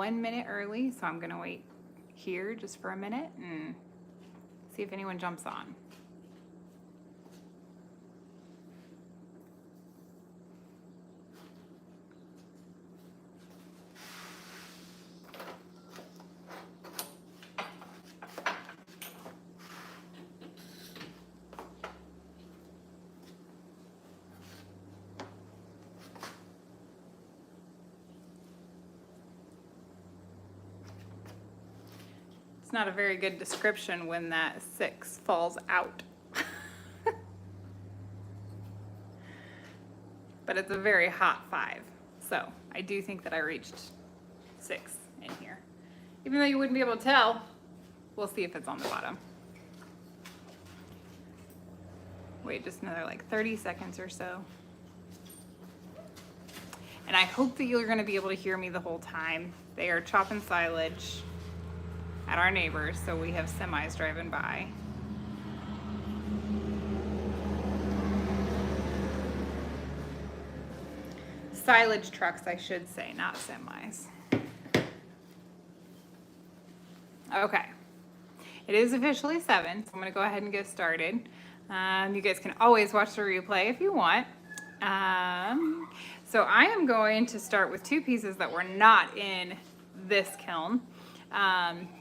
1 minute early, so I'm gonna wait here just for a minute and see if anyone jumps on. It's not a very good description when that 6 falls out. But it's a very hot 5. So I do think that I reached 6 in here. Even though you wouldn't be able to tell, we'll see if it's on the bottom. Wait just another like 30 seconds or so. And I hope that you're gonna be able to hear me the whole time. They are chopping silage at our neighbors, so we have semis driving by. Silage trucks, I should say, not semis. Okay, it is officially 7, so I'm gonna go ahead and get started. You guys can always watch the replay if you want. So I am going to start with 2 pieces that were not in this kiln.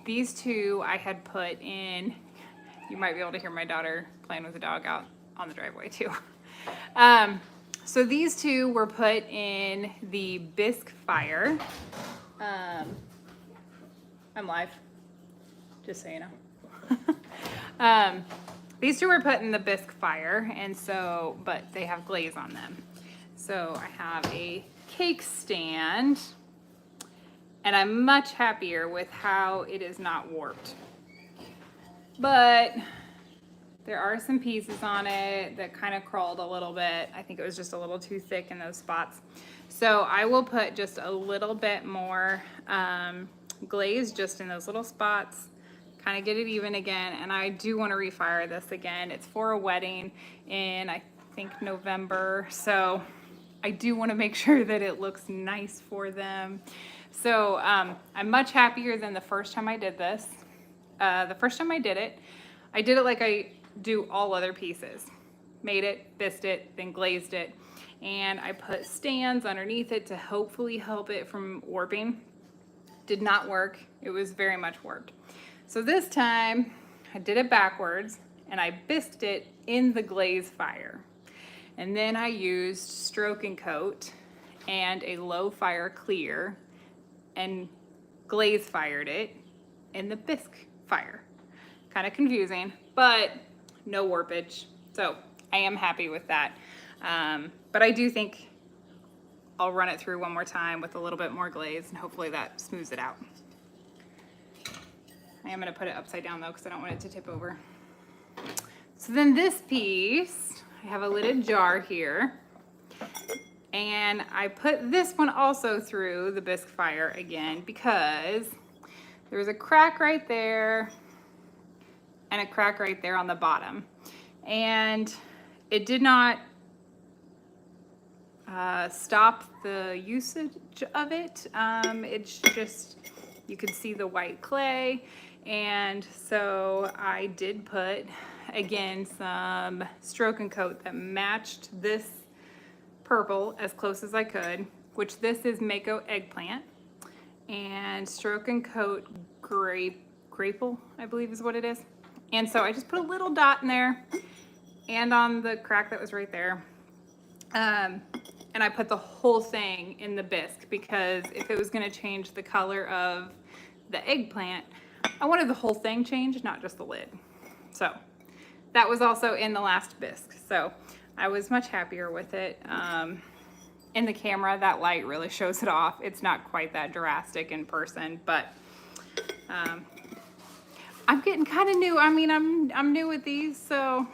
These 2 I had put in, you might be able to hear my daughter playing with the dog out on the driveway too. So these 2 were put in the bisque fire. I'm live, just so you know. These 2 were put in the bisque fire, and so, but they have glaze on them. So I have a cake stand, and I'm much happier with how it is not warped. But there are some pieces on it that kind of crawled a little bit. I think it was just a little too thick in those spots. So I will put just a little bit more glaze just in those little spots, kind of get it even again. And I do want to refire this again. It's for a wedding in, I think, November. So I do want to make sure that it looks nice for them. So I'm much happier than the first time I did this. The first time I did it like I do all other pieces. Made it, bisqued it, then glazed it. And I put stands underneath it to hopefully help it from warping. Did not work. It was very much warped. So this time I did it backwards and I bisqued it in the glaze fire. And then I used stroke and coat and a low fire clear and glaze fired it in the bisque fire. Kind of confusing, but no warpage. So I am happy with that. But I do think I'll run it through one more time with a little bit more glaze and hopefully that smooths it out. I am gonna put it upside down though because I don't want it to tip over. So then this piece, I have a lidded jar here. And I put this one also through the bisque fire again because there was a crack right there and a crack right there on the bottom. And it did not stop the usage of it. It's just, you could see the white clay. And so I did put, again, some stroke and coat that matched this purple as close as I could, which this is mayco eggplant, and stroke and coat grapple, I believe is what it is. And so I just put a little dot in there and on the crack that was right there. And I put the whole thing in the bisque because if it was gonna change the color of the eggplant, I wanted the whole thing changed, not just the lid. So that was also in the last bisque. So I was much happier with it. In the camera, that light really shows it off. It's not quite that drastic in person, but I'm getting kind of new. I mean, I'm new with these, so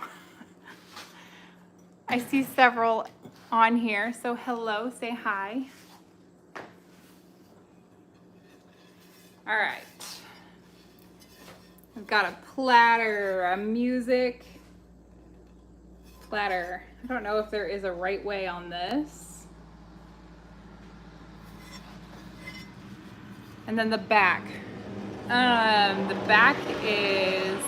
I see several on here. So hello, say hi. All right. I've got a platter, a music platter. I don't know if there is a right way on this. And then the back. The back is,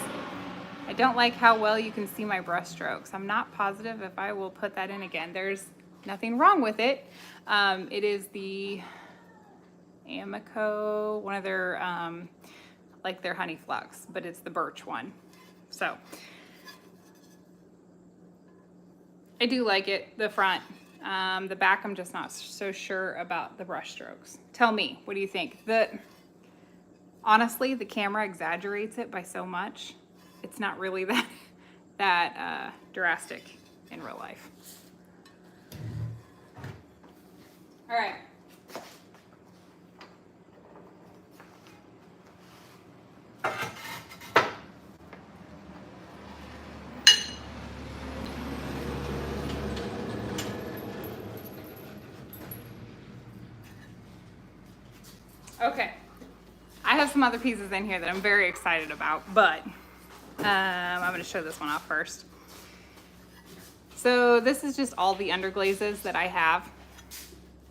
I don't like how well you can see my brush strokes. I'm not positive if I will put that in again. There's nothing wrong with it. It is the Amico, one of their, like their honey flux, but it's the birch one. So I do like it, the front. The back, I'm just not so sure about the brush strokes. Tell me, what do you think? Honestly, the camera exaggerates it by so much. It's not really that drastic in real life. All right. Okay, I have some other pieces in here that I'm very excited about, but I'm going to show this one off first. So this is just all the underglazes that I have.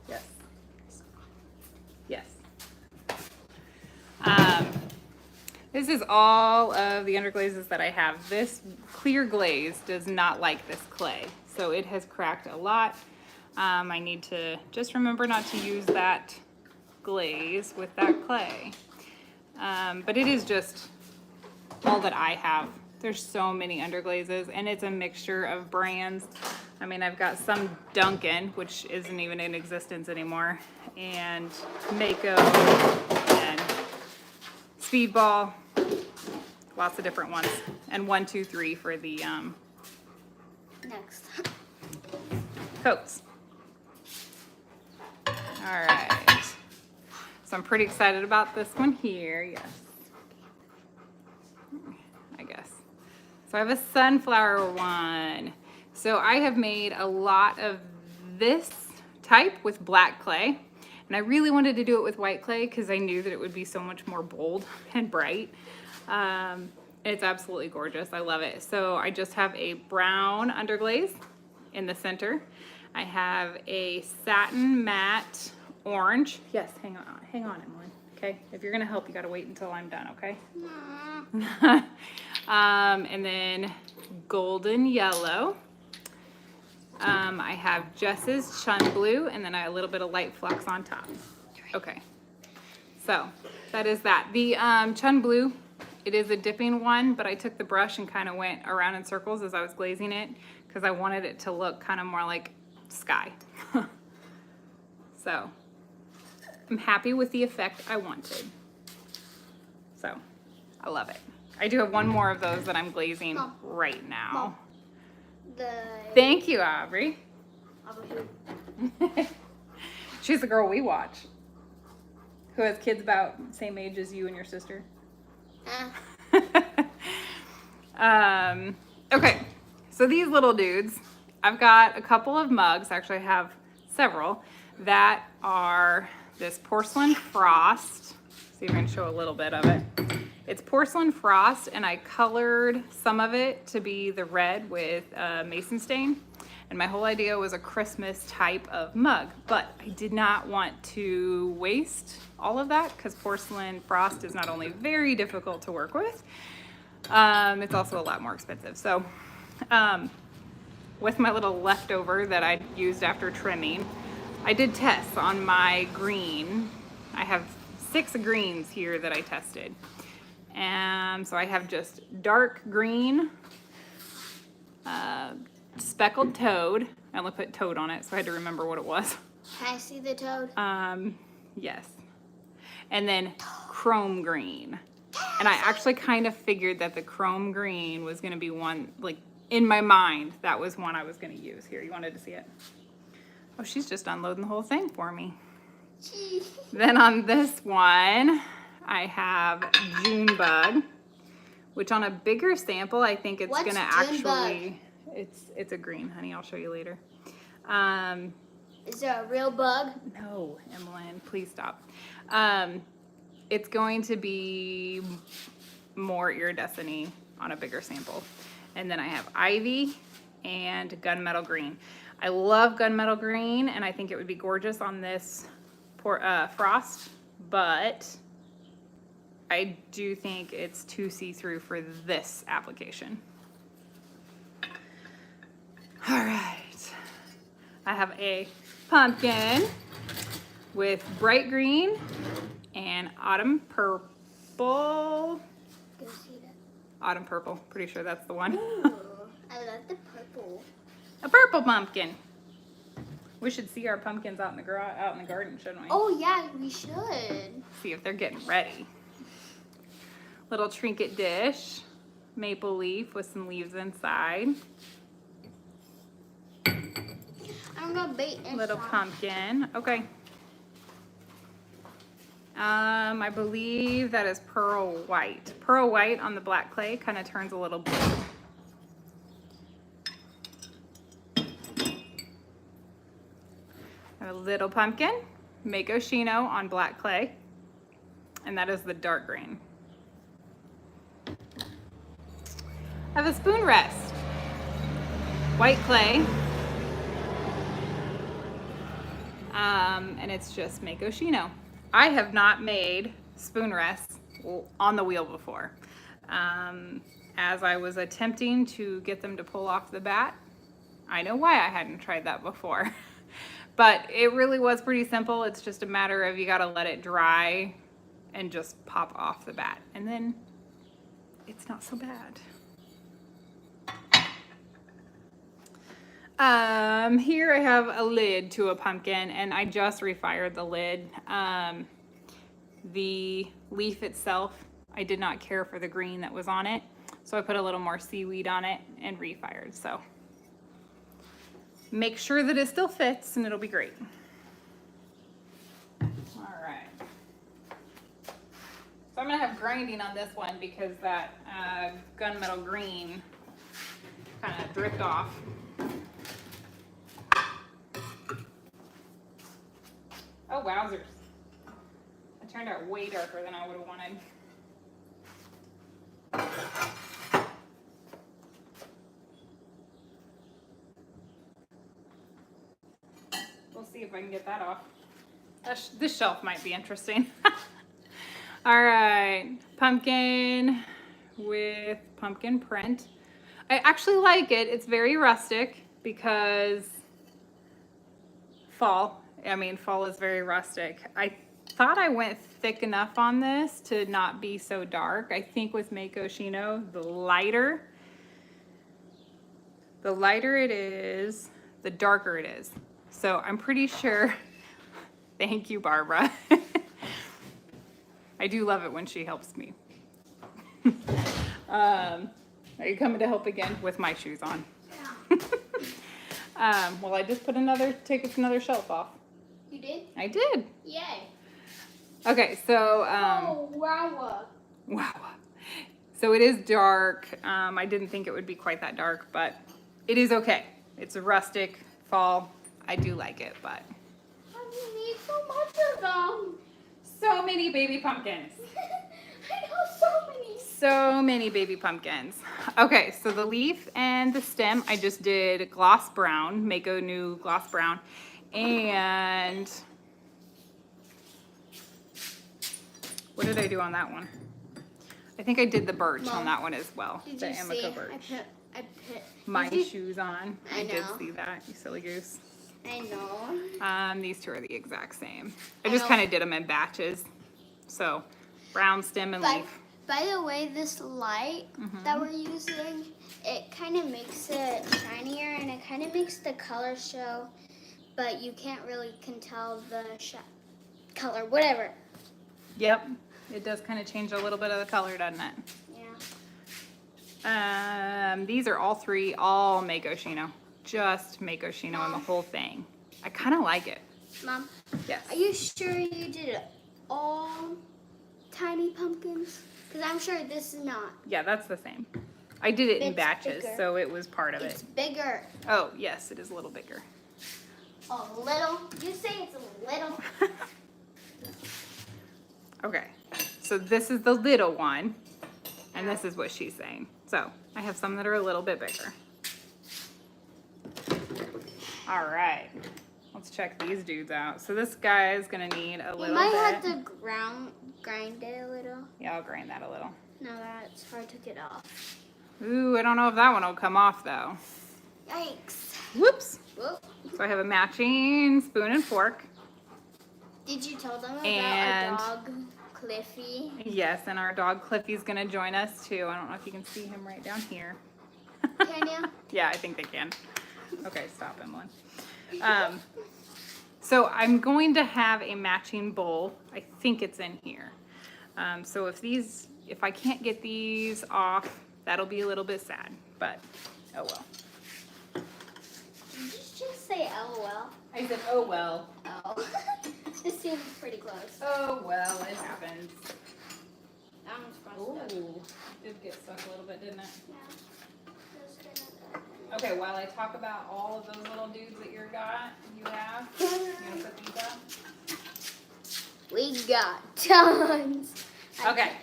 Yes. Yes. This is all of the underglazes that I have. This clear glaze does not like this clay, so it has cracked a lot. I need to just remember not to use that glaze with that clay. But it is just all that I have. There's so many underglazes, and it's a mixture of brands. I mean, I've got some Duncan, which isn't even in existence anymore, and Mayco, and Speedball, lots of different ones, and 1, 2, 3 for the next coats. All right. So I'm pretty excited about this one here, yes. I guess. So I have a sunflower one. So I have made a lot of this type with black clay. And I really wanted to do it with white clay because I knew that it would be so much more bold and bright. It's absolutely gorgeous. I love it. So I just have a brown underglaze in the center. I have a satin matte orange. Yes, hang on, Emily. Okay, if you're gonna help, you gotta wait until I'm done, okay? And then golden yellow. I have Jess's chun blue, and then I have a little bit of light flux on top. Okay, so that is that. The chun blue, it is a dipping one, but I took the brush and kind of went around in circles as I was glazing it because I wanted it to look kind of more like sky. So I'm happy with the effect I wanted. So I love it. I do have one more of those that I'm glazing right now. Thank you, Aubrey. She's the girl we watch, who has kids about the same age as you and your sister. Okay, so these little dudes, I've got a couple of mugs, actually I have several, that are this Porcelain Frost. See if I can show a little bit of it. It's Porcelain Frost, and I colored some of it to be the red with mason stain. And my whole idea was a Christmas type of mug, but I did not want to waste all of that because Porcelain Frost is not only very difficult to work with, it's also a lot more expensive. So with my little leftover that I used after trimming, I did tests on my green. I have 6 greens here that I tested. And so I have just dark green, speckled toad. I only put toad on it, so I had to remember what it was. Can I see the toad? Yes. And then chrome green. And I actually kind of figured that the chrome green was gonna be one, like in my mind, that was one I was gonna use. Here, you wanted to see it? Oh, she's just unloading the whole thing for me. Then on this one, I have Junebug, which on a bigger sample, I think it's gonna actually, it's a green, honey. I'll show you later. Is there a real bug? No, Emmeline, please stop. It's going to be more iridescent-y on a bigger sample. And then I have Ivy and Gunmetal Green. I love Gunmetal Green, and I think it would be gorgeous on this Frost, but I do think it's too see-through for this application. All right. I have a pumpkin with bright green and autumn purple. Go see that. Autumn purple, pretty sure that's the one. Ooh, I love the purple. A purple pumpkin. We should see our pumpkins out in the garden, shouldn't we? Oh yeah, we should. See if they're getting ready. Little trinket dish, maple leaf with some leaves inside. I'm gonna bait inside. Little pumpkin. Okay. I believe that is pearl white. Pearl white on the black clay kind of turns a little blue. A little pumpkin, mayco Shino on black clay, and that is the dark green. I have a spoon rest, white clay, and it's just mayco Shino. I have not made spoon rests on the wheel before. As I was attempting to get them to pull off the bat, I know why I hadn't tried that before. But it really was pretty simple. It's just a matter of you gotta let it dry and just pop off the bat. And then it's not so bad. Here I have a lid to a pumpkin and I just refired the lid. The leaf itself, I did not care for the green that was on it. So I put a little more seaweed on it and refired, so. Make sure that it still fits and it'll be great. All right. So I'm gonna have grinding on this one because that gunmetal green kind of dripped off. Oh, wowzers. It turned out way darker than I would have wanted. We'll see if I can get that off. This shelf might be interesting. All right, pumpkin with pumpkin print. I actually like it. It's very rustic because fall is very rustic. I thought I went thick enough on this to not be so dark. I think with mayco Shino, the lighter it is, the darker it is. So I'm pretty sure, thank you, Barbara. I do love it when she helps me. Are you coming to help again with my shoes on? Yeah. Well, I just take another shelf off. You did? I did. Yay. Okay, so, oh, wow. wow. So it is dark. I didn't think it would be quite that dark, but it is okay. It's a rustic fall. I do like it, but. You need so much of them. So many baby pumpkins. I know so many. So many baby pumpkins. Okay, so the leaf and the stem, I just did gloss brown, mayco new gloss brown, and what did I do on that one? I think I did the birch on that one as well. Did the you Amado see? birch. I put My shoes on. I did know. see that, you silly goose. I know. These two are the exact same. I I just know. kind of did them in batches. So brown stem and leaf. By the way, this light that we're using, it kind of makes it shinier and it kind of makes the color show, but you can't really tell the color, whatever. Yep, it does kind of change a little bit of the color, doesn't it? Yeah. These are all mayco Shino. Just mayco Shino on the whole thing. I kind of like it. Mom, Yes. are you sure you did all tiny pumpkins? Because I'm sure this is not. Yeah, that's the same. I did it in It's batches, bigger. so it was part of It's it. bigger. Oh, yes, it is a little bigger. A little? You say it's a little? Okay, so this is the little one, and this is what she's saying. So I have some that are a little bit bigger. All right, let's check these dudes out. So this guy is gonna need a You little might bit. have to grind it a little. Yeah, I'll grind that a little. No, that's hard to get off. Ooh, I don't know if that one will come off though. Yikes. Whoops. Whoop. So I have a matching spoon and fork. Did you tell them about And- our dog, Cliffy? Yes, and our dog Cliffy's gonna join us too. I don't know if you can see him right down here. Can you? Yeah, I think they can. Okay, stop, Emily. So I'm going to have a matching bowl. I think it's in here. So if I can't get these off, that'll be a little bit sad, but oh well. Did you just say LOL? I said, oh well. Oh. This seems pretty close. Oh well, it happens. That one's Ooh, frosted. it did get stuck a little bit, didn't it? Yeah. Just gonna- Okay, while I talk about all of those little dudes that you have, you gonna put these up? We got tons. Okay,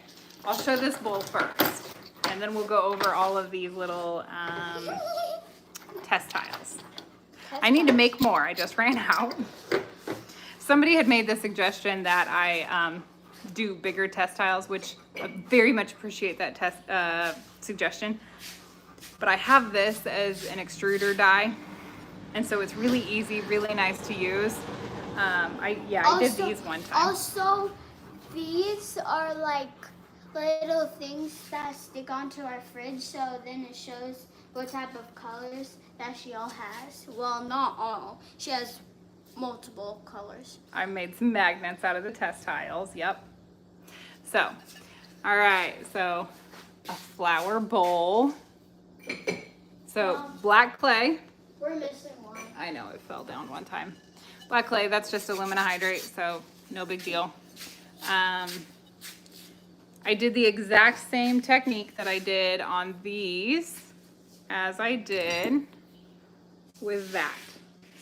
I'll show this bowl first, and then we'll go over all of these little test tiles. I need to make more, I just ran out. Somebody had made the suggestion that I do bigger test tiles, which I very much appreciate that suggestion. But I have this as an extruder die, and so it's really easy, really nice to use. I did these one time. Also, these are like little things that stick onto our fridge, so then it shows what type of colors that she all has. Well, not all. She has multiple colors. I made some magnets out of the test tiles, yep. So, all right, so a flower bowl. So black clay. We're missing one. I know, it fell down one time. Black clay, that's just aluminum hydrate, so no big deal. I did the exact same technique that I did on these as I did with that.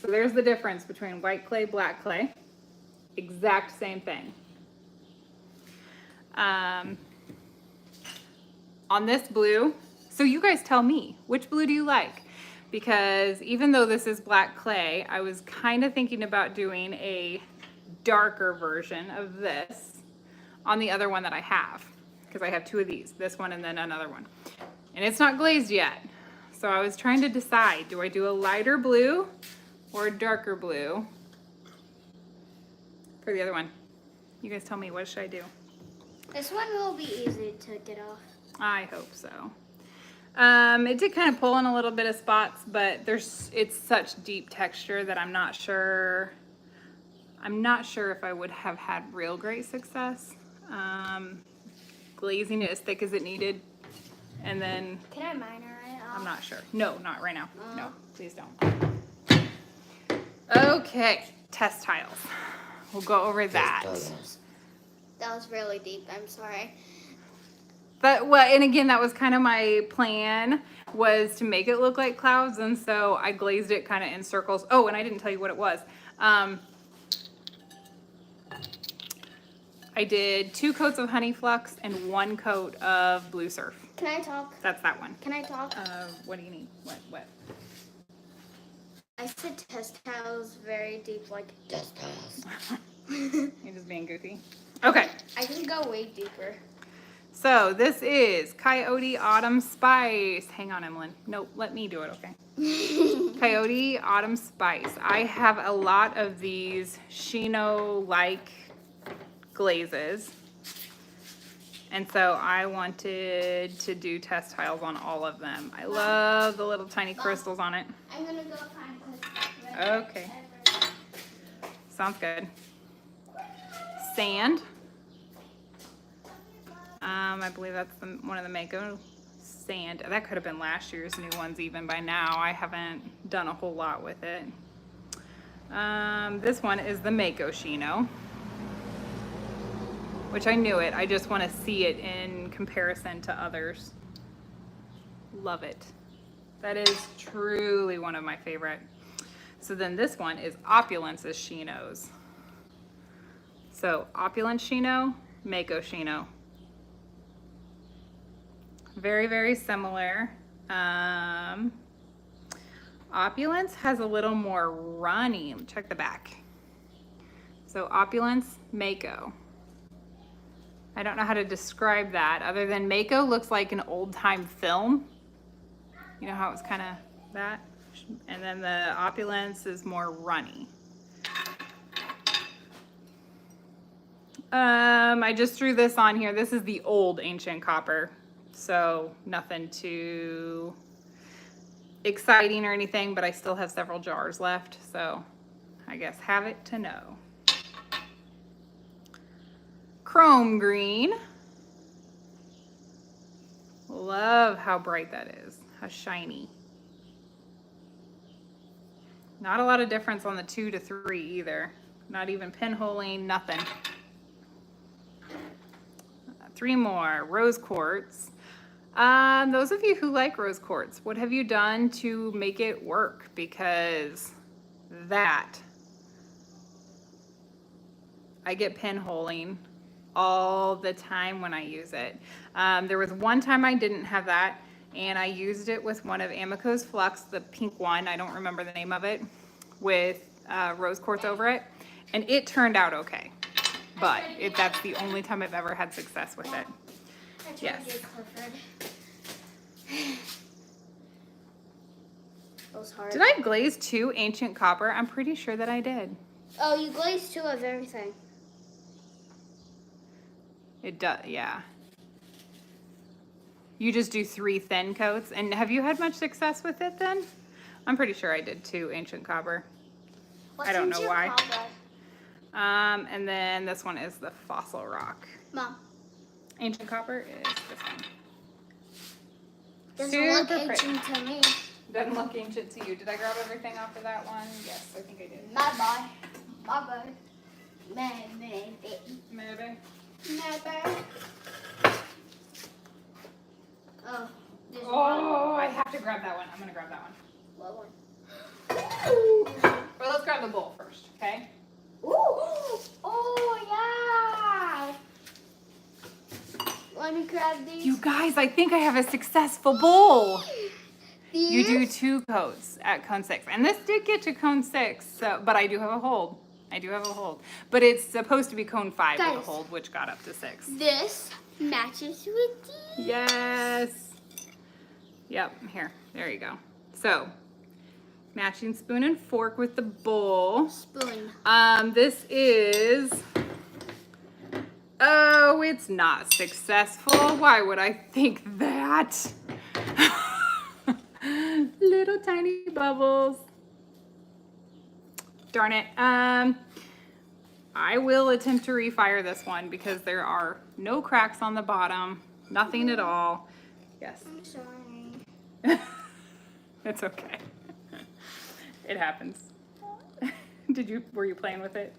So there's the difference between white clay, black clay. Exact same thing. On this blue, so you guys tell me, which blue do you like? Because even though this is black clay, I was kind of thinking about doing a darker version of this on the other one that I have. Because I have two of these, this one and then another one. And it's not glazed yet. So I was trying to decide, do I do a lighter blue or a darker blue for the other one? You guys tell me, what should I do? This one will be easy to get off. I hope so. It did kind of pull in a little bit of spots, but it's such deep texture that I'm not sure if I would have had real great success. Glazing it as thick as it needed, and then Can I minor it off? I'm not sure. No, not right now. No, please don't. Okay, test tiles. We'll go over that. That was really deep. I'm sorry. But and again, that was kind of my plan, was to make it look like clouds, and so I glazed it kind of in circles. Oh, and I didn't tell you what it was. I did 2 coats of honey flux and 1 coat of blue surf. Can I talk? That's that one. Can I talk? What do you need? What? I said test tiles very deep, like test tiles. You're just being goofy. Okay. I can go way deeper. So this is Coyote Autumn Spice. Hang on, Emlyn. Nope, let me do it, okay? Coyote Autumn Spice. I have a lot of these Shino-like glazes. And so I wanted to do test tiles on all of them. I love the little tiny crystals on it. I'm gonna go find crystals. Okay. Sounds good. Sand. I believe that's one of the mayco sand. That could have been last year's new ones even by now. I haven't done a whole lot with it. This one is the mayco Shino, which I knew it. I just want to see it in comparison to others. Love it. That is truly one of my favorite. So then this one is Opulence's Shinos. So Opulence Shino, mayco Shino. Very, very similar. Opulence has a little more running. Check the back. So Opulence, mayco. I don't know how to describe that other than mayco looks like an old time film. You know how it's kind of that? And then the opulence is more runny. I just threw this on here. This is the old ancient copper. So nothing too exciting or anything, but I still have several jars left. So I guess have it to know. Chrome green. Love how bright that is. How shiny. Not a lot of difference on the 2 to 3 either. Not even pinholing, nothing. 3 more, rose quartz. Those of you who like rose quartz, what have you done to make it work? Because that, I get pinholing all the time when I use it. There was one time I didn't have that, and I used it with one of Amico's Flux, the pink one, I don't remember the name of it, with rose quartz over it, and it turned out okay. But that's the only time I've ever had success with it. Yes. Did I glaze 2 ancient copper? I'm pretty sure that I did. Oh, you glazed 2 of everything. It does, yeah. You just do 3 thin coats. And have you had much success with it then? I'm pretty sure I did 2 ancient copper. I don't know why. And then this one is the fossil rock. Mom. Ancient copper is this one. Doesn't look ancient to me. Doesn't look ancient to you. Did I grab everything off of that one? Yes, I think I did. Bye-bye. Bye-bye. Maybe. Maybe. Oh. Oh, I have to grab that one. I'm going to grab that one. What one? Well, let's grab the bowl first, okay? Ooh. Oh, yeah. Let me grab these. You guys, I think I have a successful bowl. These? You do 2 coats at cone 6. And this did get to cone 6, so, but I do have a hold. But it's supposed to be cone 5 with a hold, which got up to 6. This matches with these. Yes. Yep, here. There you go. So, matching spoon and fork with the bowl. Spoon. This is... Oh, it's not successful. Why would I think that? Little tiny bubbles. Darn it. I will attempt to refire this one because there are no cracks on the bottom. Nothing at all. Yes. I'm sorry. It's okay. It happens. Were you playing with it?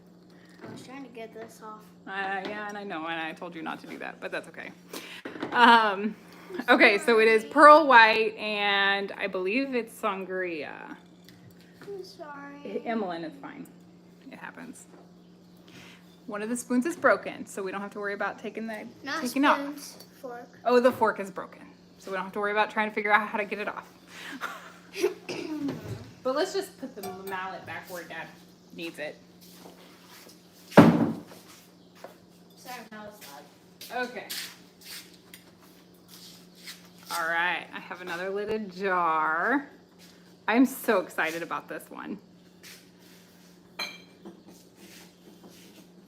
I was trying to get this off. Yeah, and I know, and I told you not to do that, but that's okay. Okay, so it is pearl white, and I believe it's sangria. I'm sorry. Emmeline, it's fine. It happens. One of the spoons is broken, so we don't have to worry about taking off. Fork. Oh, the fork is broken, so we don't have to worry about trying to figure out how to get it off. But let's just put the mallet back where Dad needs it. Sorry, that was loud. Okay. All right, I have another lidded jar. I'm so excited about this one.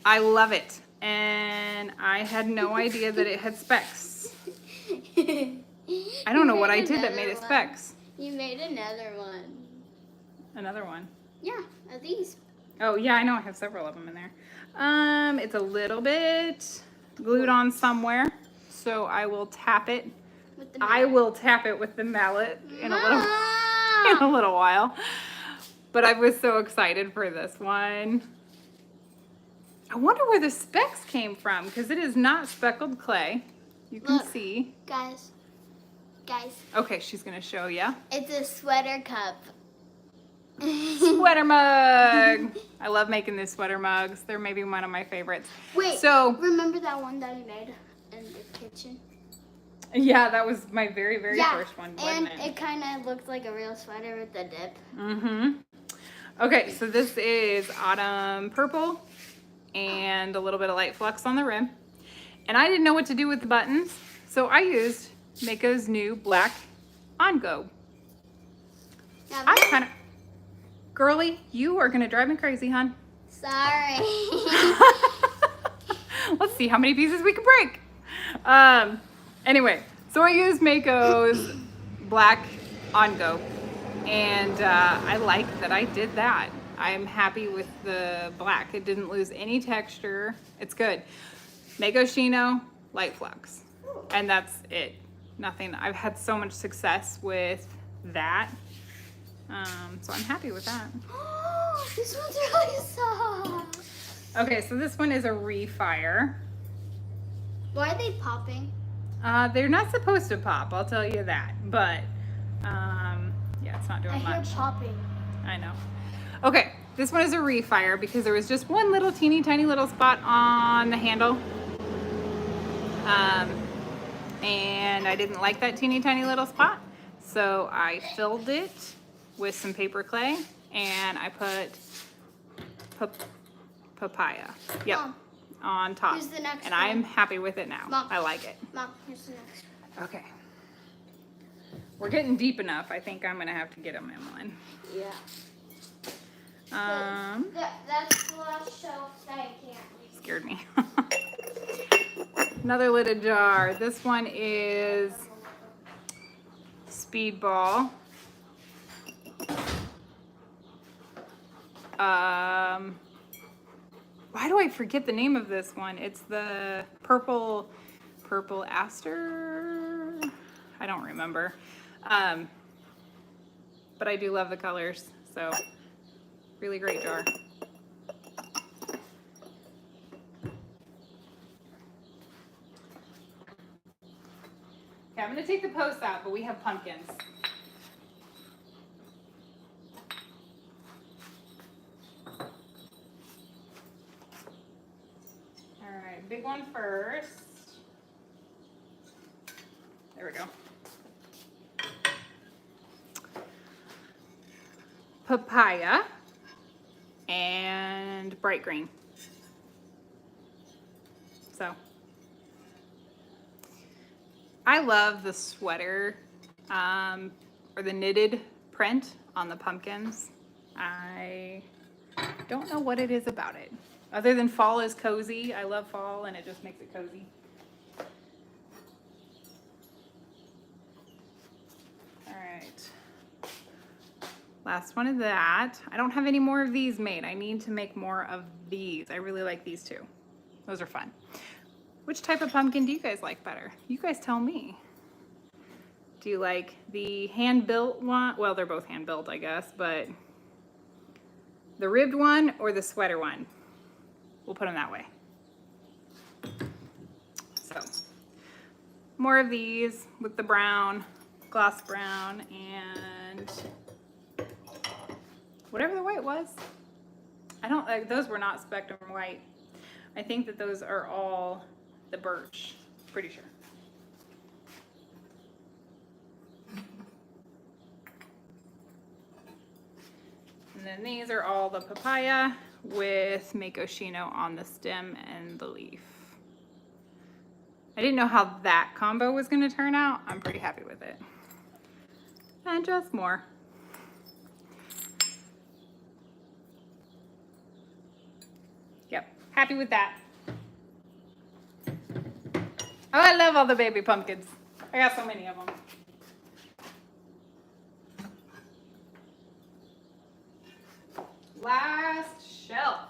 I love it, and I had no idea that it had specks. I don't know what I did that made it specks. You made another one. Another one? Yeah, of these. Oh, yeah, I know I have several of them in there. It's a little bit glued on somewhere, so I will tap it. With the mallet. I will tap it with the mallet in a little while. But I was so excited for this one. I wonder where the specks came from, because it is not speckled clay. You can see. Guys. Okay, she's going to show you. It's a sweater cup. Sweater mug. I love making these sweater mugs. They're maybe one of my favorites. Wait, so remember that one that you made in the kitchen? Yeah, that was my very first one, wasn't and it kind of looked like a real sweater with the dip. Mm-hmm. Okay, so this is autumn purple and a little bit of light flux on the rim. And I didn't know what to do with the buttons, so I used Mayco's new black on-go. Now I this- kind of, girly, you are gonna drive me crazy, hon. Sorry. Let's see how many pieces we can break. Anyway, so I used Mayco's black on-go, and I like that I did that. I'm happy with the black. It didn't lose any texture. It's good. Mayco Shino, light flux. And that's it. Nothing. I've had so much success with that. So I'm happy with that. This one's really soft. Okay, so this one is a refire. Why are they popping? They're not supposed to pop, I'll tell you that. But, yeah, it's not doing I hear much. popping. I know. Okay, this one is a refire because there was just one little teeny tiny little spot on the handle. And I didn't like that teeny tiny little spot. So I filled it with some paper clay and I put papaya. Yep. Mom, on top. here's the next and one. I'm happy with it now. Mom. I like it. Mom, here's the next. Okay. We're getting deep enough. I think I'm gonna have to get them in one. Yeah. That's the last shelf that I can't reach. Scared me. Another lidded jar. This one is Speedball. Why do I forget the name of this one? It's the purple aster. I don't remember. But I do love the colors, so really great jar. Okay, I'm gonna take the posts out, but we have pumpkins. All right, big one first. There we go. Papaya and bright green. So I love the sweater or the knitted print on the pumpkins. I don't know what it is about it. Other than fall is cozy. I love fall and it just makes it cozy. All right. Last one of that. I don't have any more of these made. I need to make more of these. I really like these too. Those are fun. Which type of pumpkin do you guys like better? You guys tell me. Do you like the hand-built one? Well, they're both hand-built, I guess, but the ribbed one or the sweater one? We'll put them that way. So, more of these with the brown, gloss brown, and whatever the white was. I don't, those were not Spectrum white. I think that those are all the birch, pretty sure. And then these are all the papaya with Mayco Shino on the stem and the leaf. I didn't know how that combo was gonna turn out. I'm pretty happy with it. And just more. Yep, happy with that. Oh, I love all the baby pumpkins. I got so many of them. Last shelf.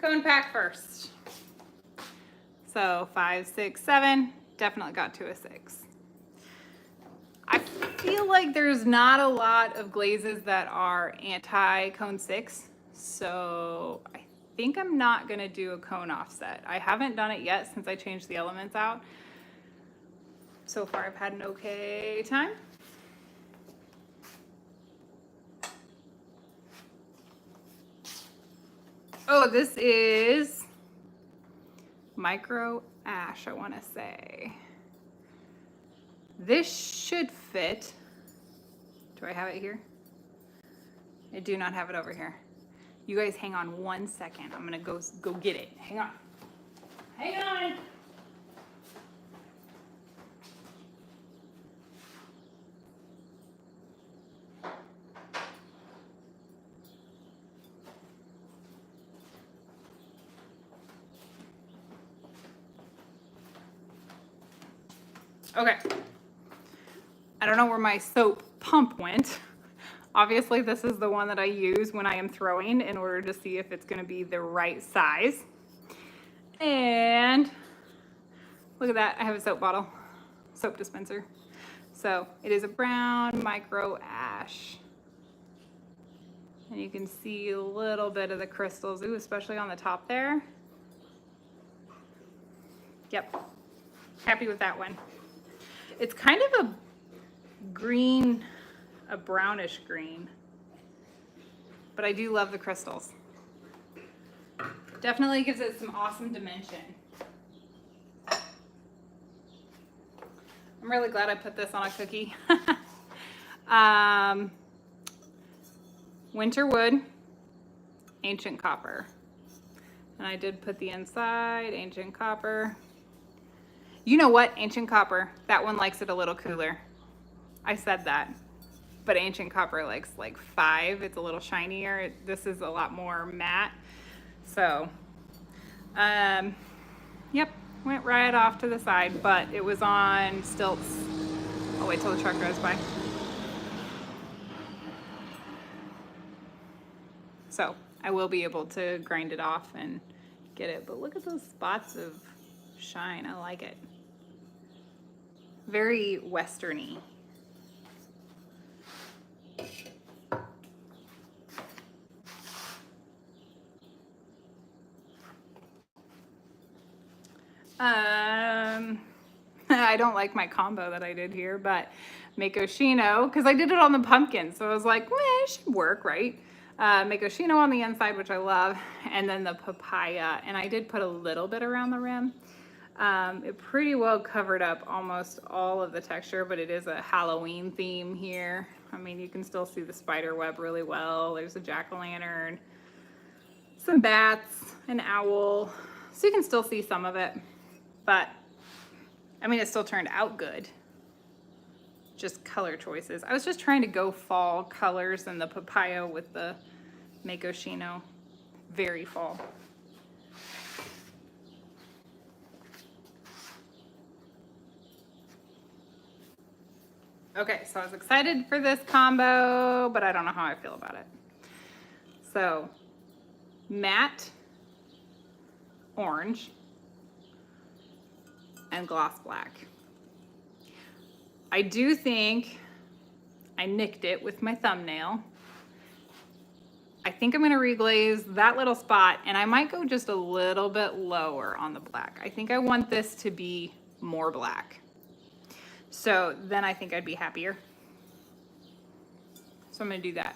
Cone pack first. So 5, 6, 7, definitely got to a 6. I feel like there's not a lot of glazes that are anti-cone 6, so I think I'm not gonna do a cone offset. I haven't done it yet since I changed the elements out. So far I've had an okay time. Oh, this is micro ash, I wanna say. This should fit. Do I have it here? I do not have it over here. You guys hang on 1 second. I'm gonna go get it. Hang on. Hang on. Okay. I don't know where my soap pump went. Obviously, this is the one that I use when I am throwing in order to see if it's going to be the right size. And look at that. I have a soap bottle, soap dispenser. So it is a brown micro ash. And you can see a little bit of the crystals, ooh, especially on the top there. Yep. Happy with that one. It's kind of a green, a brownish green, but I do love the crystals. Definitely gives it some awesome dimension. I'm really glad I put this on a cookie. Winter wood, ancient copper. And I did put the inside, ancient copper. You know what, ancient copper, that one likes it a little cooler. I said that, but ancient copper likes like 5. It's a little shinier. This is a lot more matte. So, yep, went right off to the side, but it was on stilts. I'll wait till the truck goes by. So I will be able to grind it off and get it, but look at those spots of shine. I like it. Very westerny. I don't like my combo that I did here, but mayco Shino, because I did it on the pumpkin, so I was like, it should work, right? Mayco Shino on the inside, which I love, and then the papaya, and I did put a little bit around the rim. It pretty well covered up almost all of the texture, but it is a Halloween theme here. I mean, you can still see the spider web really well. There's a jack-o'-lantern, some bats, an owl, so you can still see some of it. But, I mean, it still turned out good. Just color choices. I was just trying to go fall colors, and the papaya with the mayco Shino, very fall. Okay, so I was excited for this combo, but I don't know how I feel about it. So, matte orange and gloss black. I do think I nicked it with my thumbnail. I think I'm gonna reglaze that little spot, and I might go just a little bit lower on the black. I think I want this to be more black. So then I think I'd be happier. So I'm gonna do that.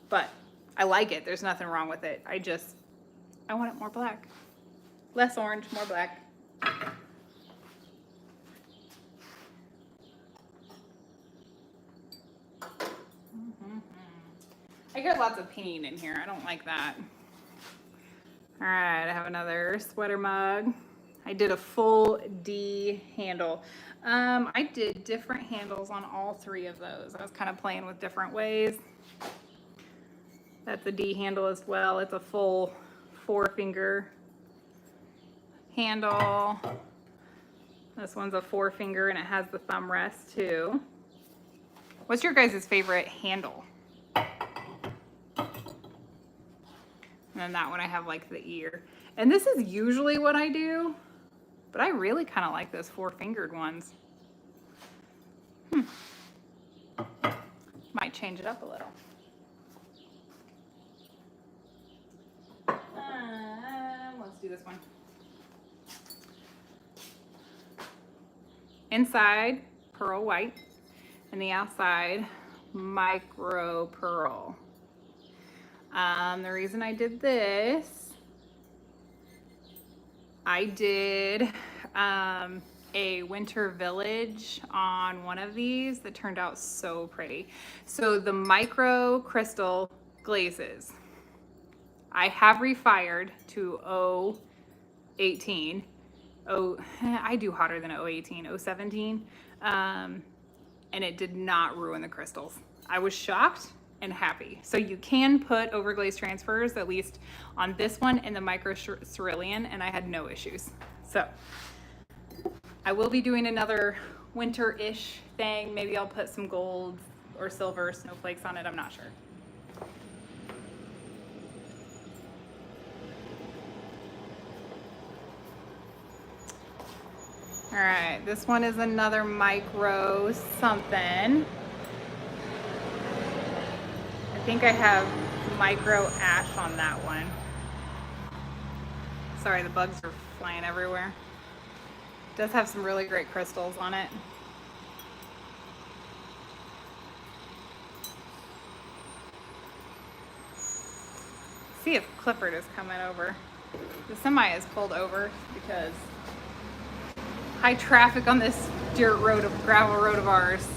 But I like it, there's nothing wrong with it. I want it more black. Less orange, more black. I get lots of pain in here. I don't like that. All right, I have another sweater mug. I did a full D handle. I did different handles on all 3 of those. I was kind of playing with different ways. That's a D handle as well. It's a full 4-finger handle. This one's a 4-finger and it has the thumb rest too. What's your guys' favorite handle? And then that one I have like the ear. And this is usually what I do, but I really kind of like those 4-fingered ones. Might change it up a little. Let's do this one. Inside, pearl white, and the outside, micro pearl. The reason I did this, I did a winter village on one of these that turned out so pretty. So the micro crystal glazes, I have refired to 018. I do hotter than 018, 017. And it did not ruin the crystals. I was shocked and happy. So you can put overglaze transfers, at least on this one and the micro cerulean, and I had no issues. So I will be doing another winter-ish thing. Maybe I'll put some gold or silver snowflakes on it. I'm not sure. All right, this one is another micro something. I think I have micro ash on that one. Sorry, the bugs are flying everywhere. It does have some really great crystals on it. See if Clifford is coming over. The semi is pulled over because high traffic on this dirt road, gravel road of ours.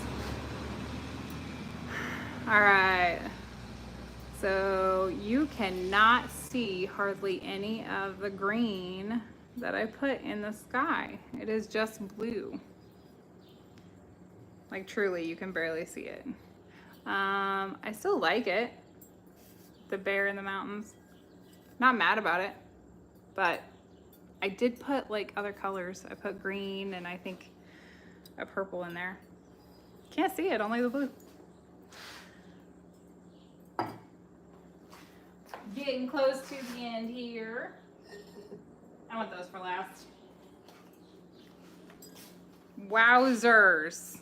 All right. So you cannot see hardly any of the green that I put in the sky. It is just blue. Like truly, you can barely see it. I still like it. The bear in the mountains. Not mad about it, but I did put like other colors. I put green and I think a purple in there. Can't see it, only the blue. Getting close to the end here. I want those for last. Wowzers.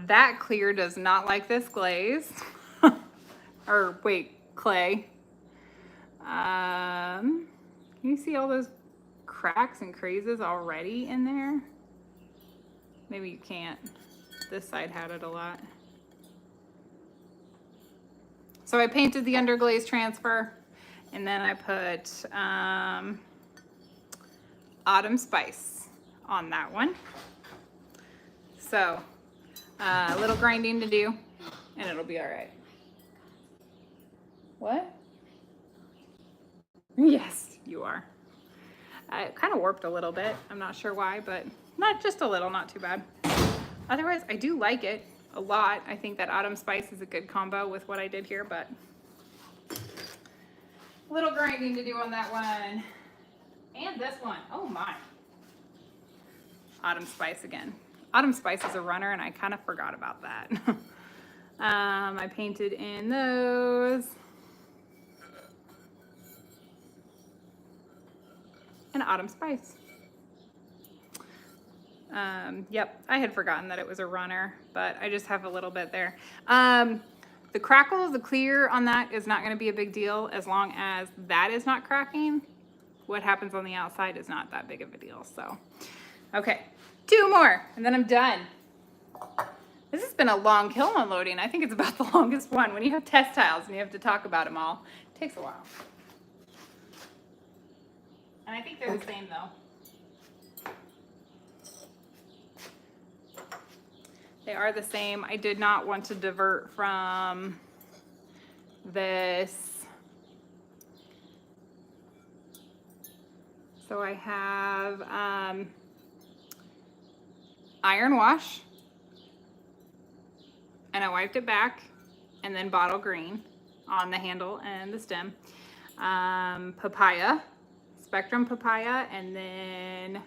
That clear does not like this glaze. Or wait, clay. Can you see all those cracks and creases already in there? Maybe you can't. This side had it a lot. So I painted the underglaze transfer, and then I put autumn spice on that one. So a little grinding to do, and it'll be all right. What? Yes, you are. It kind of warped a little bit. I'm not sure why, but not just a little, not too bad. Otherwise, I do like it a lot. I think that autumn spice is a good combo with what I did here, but a little grinding to do on that one. And this one. Oh my. Autumn spice again. Autumn spice is a runner, and I kind of forgot about that. I painted in those. And autumn spice. Yep, I had forgotten that it was a runner, but I just have a little bit there. The crackle, the clear on that is not going to be a big deal as long as that is not cracking. What happens on the outside is not that big of a deal. So, okay, 2 more and then I'm done. This has been a long kiln unloading. I think it's about the longest one. When you have test tiles and you have to talk about them all, it takes a while. And I think they're the same though. They are the same. I did not want to divert from this. So I have iron wash, and I wiped it back, and then bottle green on the handle and the stem. Papaya, spectrum papaya, and then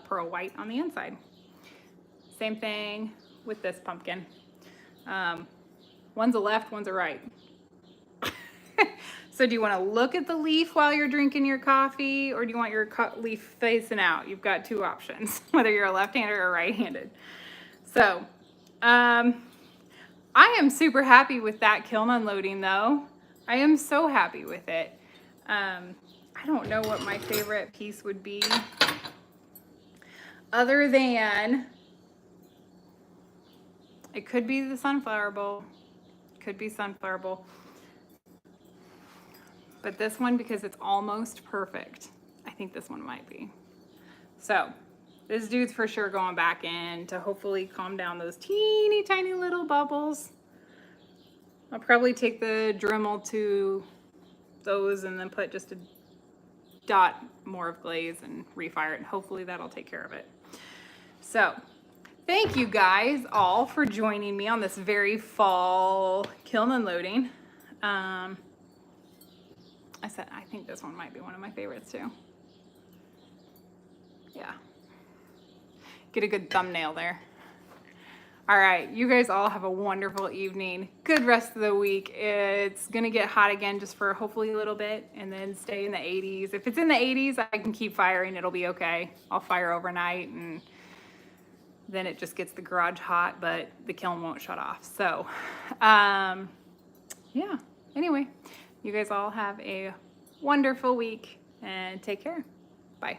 pearl white on the inside. Same thing with this pumpkin. One's a left, one's a right. So do you want to look at the leaf while you're drinking your coffee, or do you want your leaf facing out? You've got 2 options, whether you're a left-handed or right-handed. So I am super happy with that kiln unloading though. I am so happy with it. I don't know what my favorite piece would be other than, it could be the sunflower bowl. Could be sunflower bowl. But this one, because it's almost perfect, I think this one might be. So this dude's for sure going back in to hopefully calm down those teeny tiny little bubbles. I'll probably take the Dremel to those and then put just a dot more of glaze and refire it, and hopefully that'll take care of it. So thank you guys all for joining me on this very fall kiln unloading. I think this one might be one of my favorites too. Yeah. Get a good thumbnail there. All right, you guys all have a wonderful evening. Good rest of the week. It's gonna get hot again just for hopefully a little bit and then stay in the 80s. If it's in the 80s, I can keep firing, it'll be okay. I'll fire overnight and then it just gets the garage hot, but the kiln won't shut off. So, yeah, anyway, you guys all have a wonderful week and take care. Bye.